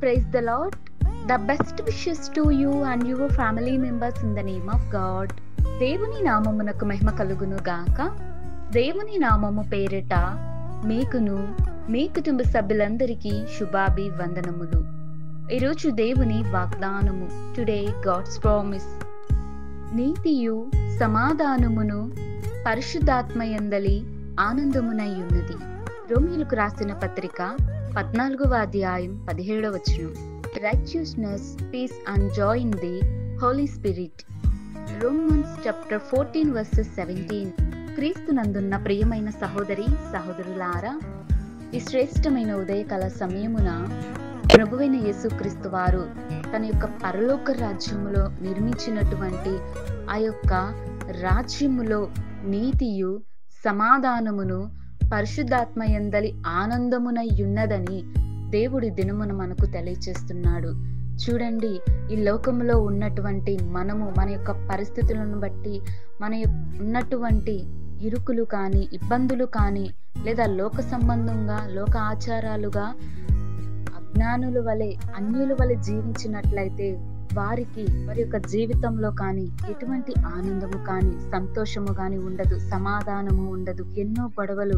Praise the Lord. The best wishes to you and your family members in the name of God. దేవుని నామమునకు మహిమ కలుగును గాక. దేవుని నామము పేరిట మీకును మీ కుటుంబ సభ్యులందరికీ శుభాభివందనములు. ఈరోజు దేవుని వాగ్దానము. Today God's promise. నీతియు సమాధానమును పరిశుద్ధాత్మయందలి ఆనందమునై ఉన్నది. రోమీయులకు రాసిన పత్రిక 14వ అధ్యాయం 17వ వచనం. Righteousness, peace and joy in the Holy Spirit. Romans chapter 14 verses 17. క్రీస్తునందున్న ప్రియమైన సహోదరి సహోదరులారా, ఈ శ్రేష్టమైన ఉదయకాల సమయమున ప్రభువైన యేసుక్రీస్తు వారు తన యొక్క పరలోక రాజ్యములో నిర్మించినటువంటి ఆ యొక్క రాజ్యములో నీతియు సమాధానమును పరిశుద్ధాత్మయందలి ఆనందమునై ఉన్నదని దేవుడి దినమున మనకు తెలియచేస్తున్నాడు. చూడండి, ఈ లోకంలో ఉన్నటువంటి మనము మన యొక్క పరిస్థితులను బట్టి ఉన్నటువంటి ఇరుకులు కానీ ఇబ్బందులు కానీ లేదా లోక సంబంధంగా లోక ఆచారాలుగా అజ్ఞానుల వలె అన్యుల వలె జీవించినట్లయితే వారికి వారి యొక్క జీవితంలో కానీ ఎటువంటి ఆనందము కానీ సంతోషము కానీ ఉండదు, సమాధానము ఉండదు. ఎన్నో గొడవలు,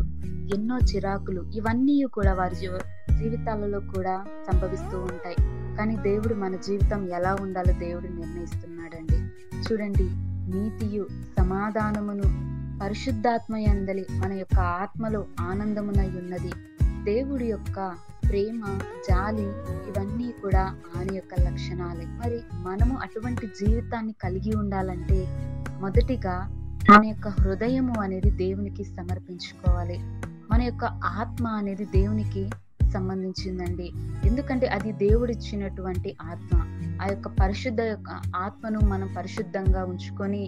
ఎన్నో చిరాకులు, ఇవన్నీ కూడా వారి జీవితాలలో కూడా సంభవిస్తూ ఉంటాయి. కానీ దేవుడు మన జీవితం ఎలా ఉండాలో దేవుడు నిర్ణయిస్తున్నాడండి. చూడండి, నీతియు సమాధానమును పరిశుద్ధాత్మయందలి మన యొక్క ఆత్మలో ఆనందమునై ఉన్నది. దేవుడి యొక్క ప్రేమ, జాలి, ఇవన్నీ కూడా ఆయన యొక్క లక్షణాలే. మరి మనము అటువంటి జీవితాన్ని కలిగి ఉండాలంటే మొదటిగా మన యొక్క హృదయము అనేది దేవునికి సమర్పించుకోవాలి. మన యొక్క ఆత్మ అనేది దేవునికి సంబంధించిందండి. ఎందుకంటే అది దేవుడిచ్చినటువంటి ఆత్మ. ఆ యొక్క పరిశుద్ధ యొక్క ఆత్మను మనం పరిశుద్ధంగా ఉంచుకొని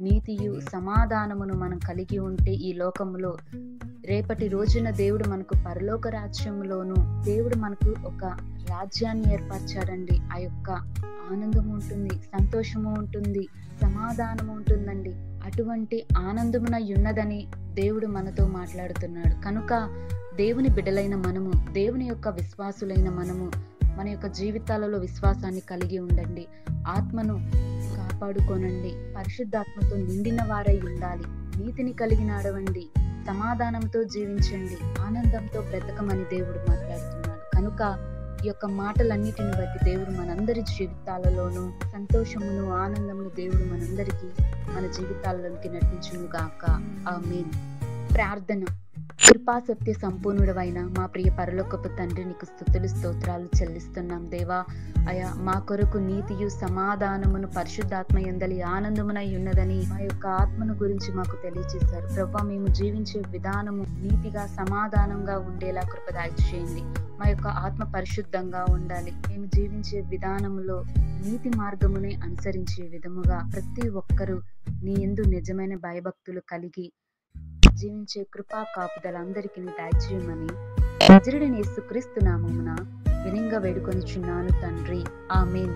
నీతియు సమాధానమును మనం కలిగి ఉంటే ఈ లోకములో రేపటి రోజున దేవుడు మనకు పరలోక రాజ్యములోను దేవుడు మనకు ఒక రాజ్యాన్ని ఏర్పరచాడండి. ఆ యొక్క ఆనందము ఉంటుంది, సంతోషము ఉంటుంది, సమాధానము ఉంటుందండి. అటువంటి ఆనందమున ఉన్నదని దేవుడు మనతో మాట్లాడుతున్నాడు. కనుక దేవుని బిడ్డలైన మనము, దేవుని యొక్క విశ్వాసులైన మనము మన యొక్క జీవితాలలో విశ్వాసాన్ని కలిగి ఉండండి. ఆత్మను కాపాడుకోనండి. పరిశుద్ధాత్మతో నిండిన వారై ఉండాలి. నీతిని కలిగి నడవండి. సమాధానంతో జీవించండి. ఆనందంతో బ్రతకమని దేవుడు మాట్లాడుతున్నాడు. కనుక ఈ యొక్క మాటలన్నిటిని బట్టి దేవుడు మనందరి జీవితాలలోనూ సంతోషమును ఆనందమును దేవుడు మనందరికీ మన జీవితాల్లోనికి నడిపించును గాక. ఆమేన్. ప్రార్థన. కృపా సత్య సంపూర్ణుడవైన మా ప్రియ పరలోకపు తండ్రి, నీకు స్తుతులు స్తోత్రాలు చెల్లిస్తున్నాం దేవా. అయా, మా కొరకు నీతియు సమాధానమును పరిశుద్ధాత్మయందలి ఆనందమునై ఉన్నదని మా యొక్క ఆత్మను గురించి మాకు తెలియజేశారు. ప్రభువా, మేము జీవించే విధానము నీతిగా సమాధానంగా ఉండేలా కృప దయచేయండి. మా యొక్క ఆత్మ పరిశుద్ధంగా ఉండాలి. మేము జీవించే విధానములో నీతి మార్గమునే అనుసరించే విధముగా ప్రతి ఒక్కరూ నీ యందు నిజమైన భయభక్తులు కలిగి జీవించే కృపా కాపుదల అందరికీ దయచేయమని నజరుడైన యేసుక్రీస్తు నామమున వినయంగా వేడుకొనుచున్నాను తండ్రి. ఆమేన్.